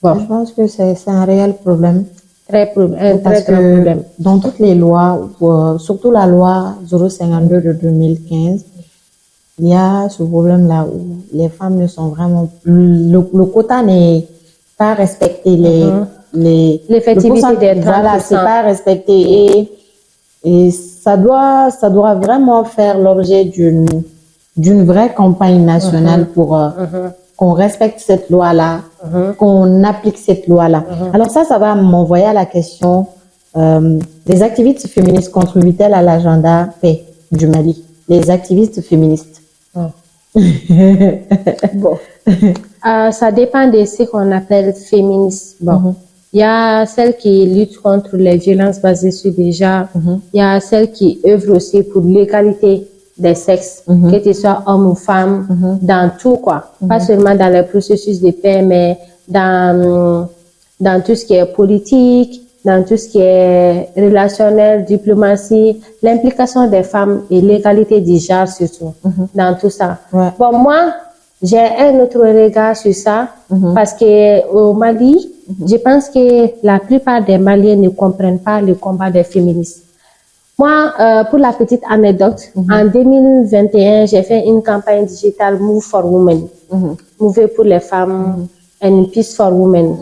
Bon. Je pense que c'est un réel problème. Très grand problème. Dans toutes les lois, surtout la loi 052 de 2015, il y a ce problème-là où les femmes ne sont vraiment... Le quota n'est pas respecté. L'effectivité des 30%. Voilà, c'est pas respecté. Et ça doit vraiment faire l'objet d'une vraie campagne nationale pour qu'on respecte cette loi-là, qu'on applique cette loi-là. Alors ça va m'envoyer à la question, les activistes féministes contribuent-elles à l'agenda paix du Mali? Les activistes féministes. Bon. Ça dépend de ce qu'on appelle féministe. Bon. Il y a celles qui luttent contre les violences basées sur le genre. Il y a celles qui œuvrent aussi pour l'égalité des sexes, que tu sois homme ou femme, dans tout, quoi. Pas seulement dans le processus de paix, mais dans tout ce qui est politique, dans tout ce qui est relationnel, diplomatie, l'implication des femmes et l'égalité du genre surtout, dans tout ça. Ouais. Bon, moi, j'ai un autre regard sur ça, parce que au Mali, je pense que la plupart des Maliens ne comprennent pas le combat des féministes. Moi, pour la petite anecdote, en 2021, j'ai fait une campagne digitale Move for Women, Move pour les femmes and Peace for Women.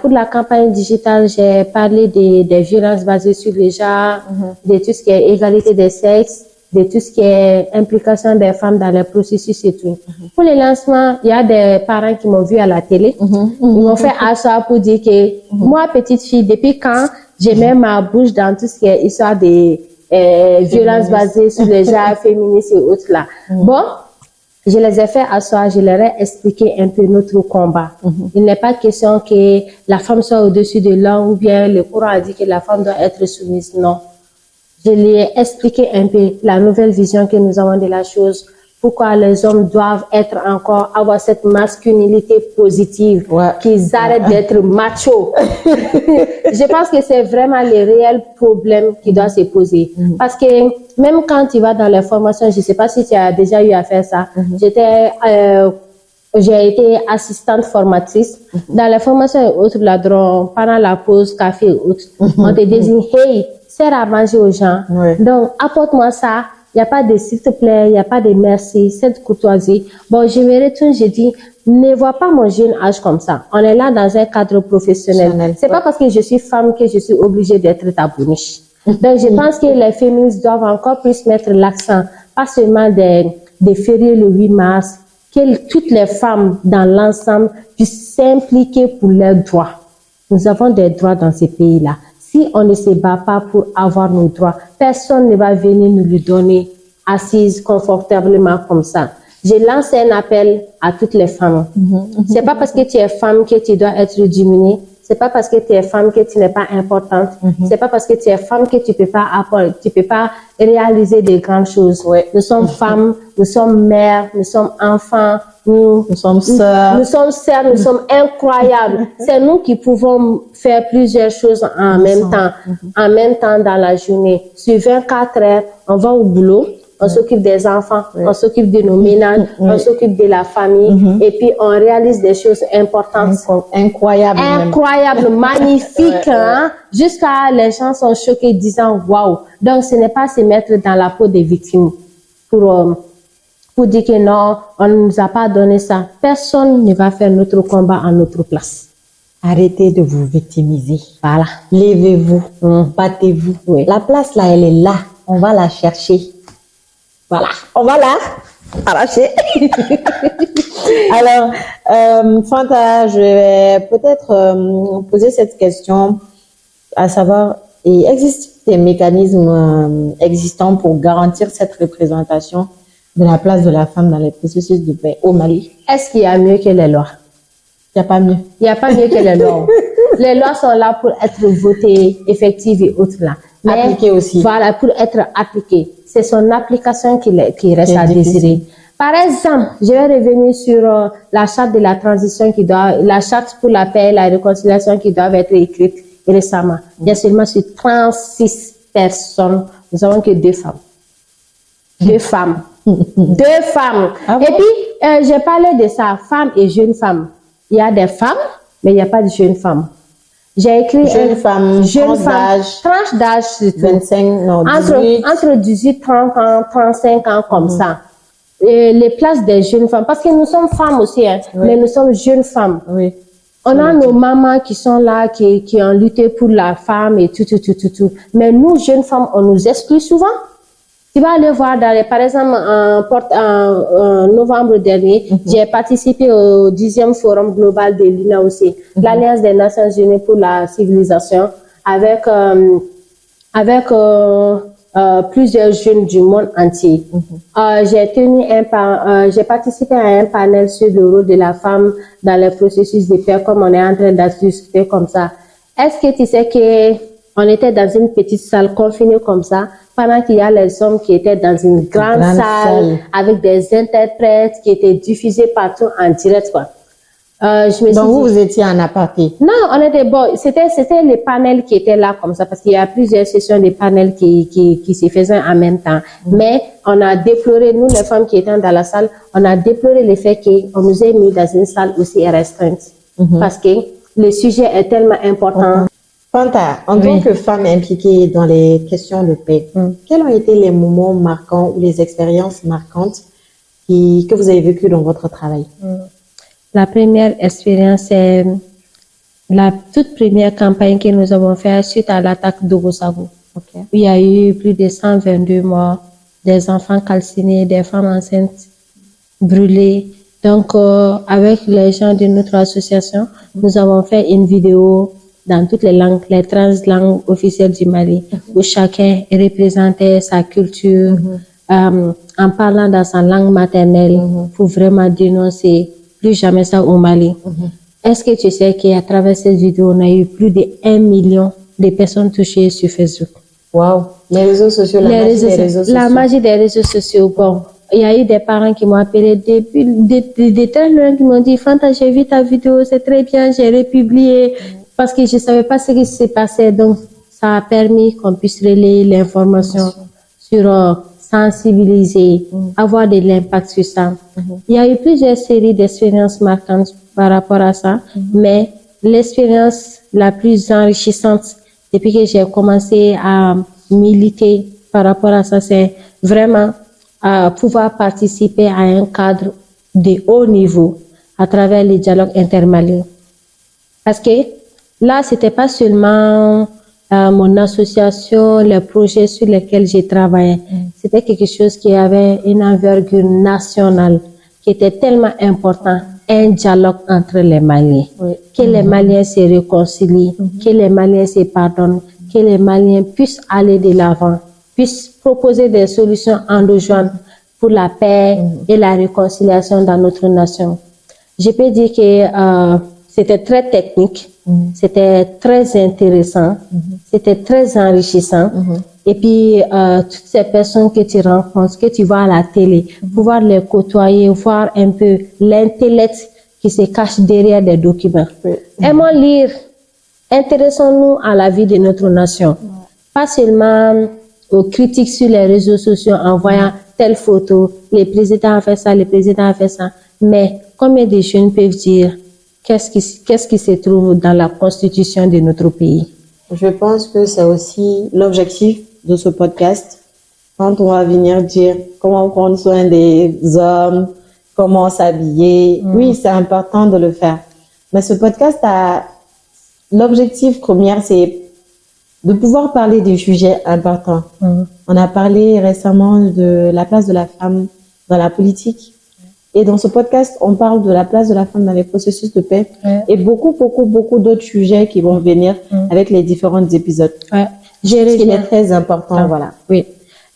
Pour la campagne digitale, j'ai parlé des violences basées sur le genre, de tout ce qui est égalité des sexes, de tout ce qui est implication des femmes dans le processus et tout. Pour le lancement, il y a des parents qui m'ont vu à la télé. Ils m'ont fait asseoir pour dire que moi, petite fille, depuis quand j'ai mis ma bouche dans tout ce qui est histoire de violences basées sur le genre, féministes et autres là. Bon, je les ai fait asseoir, je leur ai expliqué un peu notre combat. Il n'est pas question que la femme soit au-dessus de l'homme ou bien le Coran a dit que la femme doit être soumise. Non. Je lui ai expliqué un peu la nouvelle vision que nous avons de la chose, pourquoi les hommes doivent avoir cette masculinité positive, qu'ils arrêtent d'être machos. Je pense que c'est vraiment le réel problème qui doit se poser. Parce que même quand tu vas dans les formations, je ne sais pas si tu as déjà eu à faire ça, j'ai été assistante formatrice. Dans les formations et autres, là, pendant la pause, café et autres, on te désigne, hey, sers à manger aux gens. Donc, apporte-moi ça. Il n'y a pas de s'il te plaît, il n'y a pas de merci, cette courtoisie. Bon, je me retourne, je dis, ne vois pas mon jeune âge comme ça. On est là dans un cadre professionnel. C'est pas parce que je suis femme que je suis obligée d'être ta boniche. Donc, je pense que les féministes doivent encore plus mettre l'accent, pas seulement des fériés le 8 mars, que toutes les femmes dans l'ensemble puissent s'impliquer pour leurs droits. Nous avons des droits dans ces pays-là. Si on ne se bat pas pour avoir nos droits, personne ne va venir nous les donner assises confortablement comme ça. Je lance un appel à toutes les femmes. C'est pas parce que tu es femme que tu dois être diminuée. C'est pas parce que tu es femme que tu n'es pas importante. C'est pas parce que tu es femme que tu peux pas réaliser des grandes choses. Nous sommes femmes, nous sommes mères, nous sommes enfants, nous sommes sœurs. Nous sommes sœurs, nous sommes incroyables. C'est nous qui pouvons faire plusieurs choses en même temps dans la journée. Sur 24 heures, on va au boulot. On s'occupe des enfants, on s'occupe de nos ménages, on s'occupe de la famille, et puis on réalise des choses importantes. Incroyables, magnifiques, hein? Jusqu'à les gens sont choqués disant waouh. Donc ce n'est pas se mettre dans la peau des victimes pour dire que non, on ne nous a pas donné ça. Personne ne va faire notre combat à notre place. Arrêtez de vous victimiser. Voilà. Levez-vous, battez-vous. La place là, elle est là. On va la chercher. Voilà, on va là arracher. Alors, Fanta, je vais peut-être poser cette question, à savoir, existe des mécanismes existants pour garantir cette représentation de la place de la femme dans les processus de paix au Mali? Est-ce qu'il y a mieux que les lois? Il n'y a pas mieux. Il n'y a pas mieux que les lois. Les lois sont là pour être votées, effectives et autres là. Mais, appliquées aussi. Voilà, pour être appliquées. C'est son application qui reste à désirer. Par exemple, je vais revenir sur la charte de la transition la charte pour la paix et la réconciliation qui doivent être écrites récemment. Il y a seulement sur 36 personnes, nous avons que 2 femmes. 2 femmes. 2 femmes. Ah bon? Et puis, j'ai parlé de ça, femmes et jeunes femmes. Il y a des femmes, mais il n'y a pas de jeune femme. J'ai écrit jeune femme, tranche d'âge surtout. 25, non, 18. Entre 18, 30 ans, 35 ans, comme ça. Et les places des jeunes femmes, parce que nous sommes femmes aussi, hein, mais nous sommes jeunes femmes. Oui. On a nos mamans qui sont là, qui ont lutté pour la femme et tout. Mais nous, jeunes femmes, on nous exclut souvent. Tu vas aller voir par exemple, en novembre dernier, j'ai participé au 10e forum global de l'INAOC, l'Alliance des Nations Unies pour la civilisation, avec plusieurs jeunes du monde entier. J'ai participé à un panel sur le rôle de la femme dans le processus de paix, comme on est en train de discuter comme ça. Est-ce que tu sais que on était dans une petite salle confinée comme ça, pendant qu'il y a les hommes qui étaient dans une grande salle avec des interprètes qui étaient diffusés partout en direct, quoi. Donc vous étiez en aparté? Non, on était c'était les panels qui étaient là comme ça, parce qu'il y a plusieurs sessions de panels qui se faisaient en même temps. Mais on a déploré, nous les femmes qui étaient dans la salle, on a déploré le fait qu'on nous ait mis dans une salle aussi restreinte, parce que le sujet est tellement important. Fanta, en tant que femme impliquée dans les questions de paix, quels ont été les moments marquants ou les expériences marquantes que vous avez vécues dans votre travail? La première expérience, c'est la toute première campagne que nous avons faite suite à l'attaque d'Ogosago. Il y a eu plus de 122 morts, des enfants calcinés, des femmes enceintes brûlées. Donc, avec les gens de notre association, nous avons fait une vidéo dans toutes les langues, les 13 langues officielles du Mali, où chacun représentait sa culture, en parlant dans sa langue maternelle, pour vraiment dénoncer plus jamais ça au Mali. Est-ce que tu sais qu'à travers cette vidéo, on a eu plus de 1 million de personnes touchées sur Facebook? Wow! Les réseaux sociaux, la magie des réseaux sociaux. Bon, il y a eu des parents qui m'ont appelé des très loin qui m'ont dit, Fanta, j'ai vu ta vidéo, c'est très bien, j'ai republié, parce que je savais pas ce qui s'est passé. Donc, ça a permis qu'on puisse relayer l'information sur sensibiliser, avoir de l'impact sur ça. Il y a eu plusieurs séries d'expériences marquantes par rapport à ça, mais l'expérience la plus enrichissante depuis que j'ai commencé à militer par rapport à ça, c'est vraiment pouvoir participer à un cadre de haut niveau à travers les dialogues intermaliens. Parce que là, c'était pas seulement mon association, les projets sur lesquels j'ai travaillé. C'était quelque chose qui avait une envergure nationale, qui était tellement important, un dialogue entre les Maliens. Que les Maliens se réconcilient, que les Maliens se pardonnent, que les Maliens puissent aller de l'avant, puissent proposer des solutions endogènes pour la paix et la réconciliation dans notre nation. Je peux dire que c'était très technique, c'était très intéressant, c'était très enrichissant. Et puis, toutes ces personnes que tu rencontres, que tu vois à la télé, pouvoir les côtoyer, voir un peu l'intellect qui se cache derrière des documents. Aimons lire, intéressons-nous à la vie de notre nation. Pas seulement aux critiques sur les réseaux sociaux en voyant telle photo, le président a fait ça, le président a fait ça. Mais combien de jeunes peuvent dire qu'est-ce qui se trouve dans la constitution de notre pays? Je pense que c'est aussi l'objectif de ce podcast. Quand on va venir dire comment prendre soin des hommes, comment s'habiller, oui, c'est important de le faire. Mais ce podcast l'objectif premier, c'est de pouvoir parler des sujets importants. On a parlé récemment de la place de la femme dans la politique. Et dans ce podcast, on parle de la place de la femme dans les processus de paix et beaucoup d'autres sujets qui vont venir avec les différents épisodes. Ce qui est très important, voilà. Oui,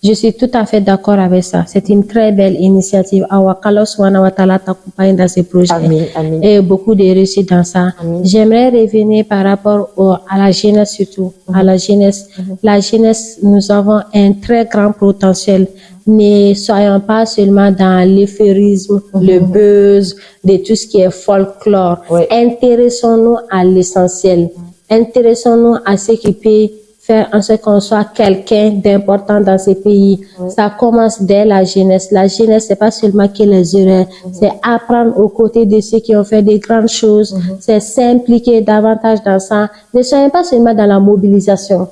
je suis tout à fait d'accord avec ça. C'est une très belle initiative. Awakala Subhanahu wa Ta'ala t'accompagne dans ces projets. Amen. Et beaucoup de réussite dans ça. J'aimerais revenir par rapport à la jeunesse surtout, à la jeunesse. La jeunesse, nous avons un très grand potentiel. Ne soyons pas seulement dans l'euphérisme, le buzz, de tout ce qui est folklore. Intéressons-nous à l'essentiel. Intéressons-nous à ce qui peut faire en sorte qu'on soit quelqu'un d'important dans ces pays. Ça commence dès la jeunesse. La jeunesse, c'est pas seulement que les erreurs, c'est apprendre aux côtés de ceux qui ont fait des grandes choses, c'est s'impliquer davantage dans ça. Ne soyons pas seulement dans la mobilisation.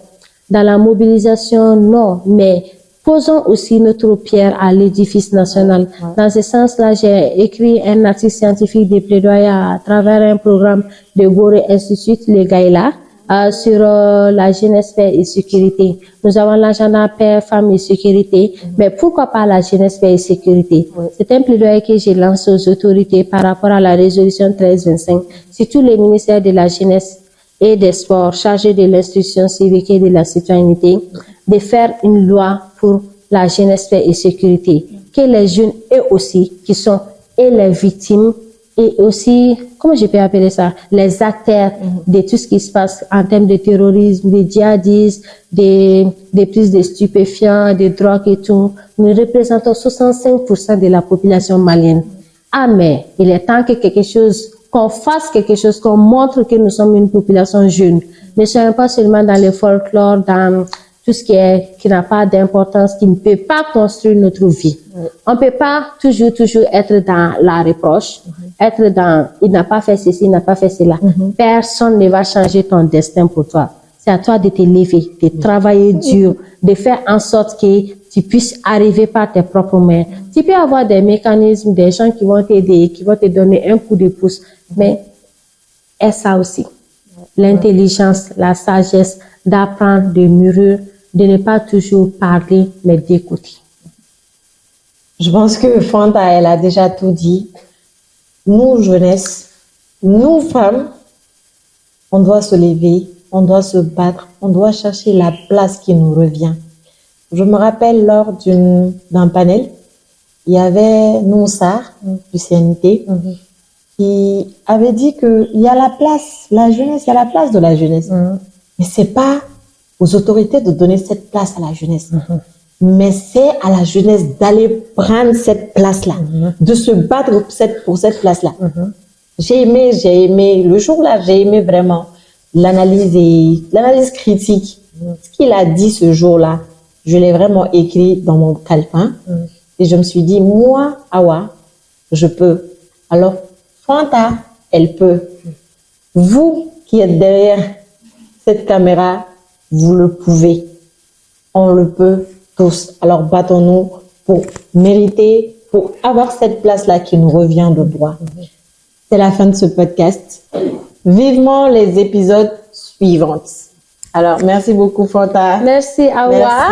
Dans la mobilisation, non, mais posons aussi notre pierre à l'édifice national. Dans ce sens-là, j'ai écrit un article scientifique de plaidoyer à travers un programme de Gorée Institute, le GAILA, sur la jeunesse, paix et sécurité. Nous avons l'agenda paix, femmes et sécurité, mais pourquoi pas la jeunesse, paix et sécurité? C'est un plaidoyer que j'ai lancé aux autorités par rapport à la résolution 1325. Si tous les ministères de la jeunesse et des sports chargés de l'instruction civique et de la citoyenneté, de faire une loi pour la jeunesse, paix et sécurité, que les jeunes, eux aussi, qui sont et les victimes, et aussi, comment je peux appeler ça, les acteurs de tout ce qui se passe en termes de terrorisme, de djihadisme, des prises de stupéfiants, de drogues et tout. Nous représentons 65% de la population malienne. Ah, mais il est temps que qu'on fasse quelque chose, qu'on montre que nous sommes une population jeune. Ne soyons pas seulement dans le folklore, dans tout ce qui n'a pas d'importance, qui ne peut pas construire notre vie. On ne peut pas toujours être dans la reproche, être dans il n'a pas fait ceci, il n'a pas fait cela. Personne ne va changer ton destin pour toi. C'est à toi de te lever, de travailler dur, de faire en sorte que tu puisses arriver par tes propres mains. Tu peux avoir des mécanismes, des gens qui vont t'aider, qui vont te donner un coup de pouce, mais est ça aussi. L'intelligence, la sagesse, d'apprendre, de mûrir, de ne pas toujours parler, mais d'écouter. Je pense que Fanta, elle a déjà tout dit. Nous, jeunesse, nous, femmes, on doit se lever, on doit se battre, on doit chercher la place qui nous revient. Je me rappelle lors d'un panel, il y avait Noussar, du CNT, qui avait dit qu'il y a la place, la jeunesse, il y a la place de la jeunesse. Mais c'est pas aux autorités de donner cette place à la jeunesse. Mais c'est à la jeunesse d'aller prendre cette place-là, de se battre pour cette place-là. J'ai aimé, le jour-là, j'ai aimé vraiment l'analyse critique. Ce qu'il a dit ce jour-là, je l'ai vraiment écrit dans mon calepin. Et je me suis dit, moi, Awa, je peux. Alors, Fanta, elle peut. Vous qui êtes derrière cette caméra, vous le pouvez. On le peut tous. Alors, battons-nous pour mériter, pour avoir cette place-là qui nous revient de droit. C'est la fin de ce podcast. Vivement les épisodes suivants. Alors, merci beaucoup, Fanta. Merci, Awa.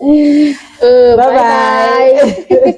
Merci. Bye bye.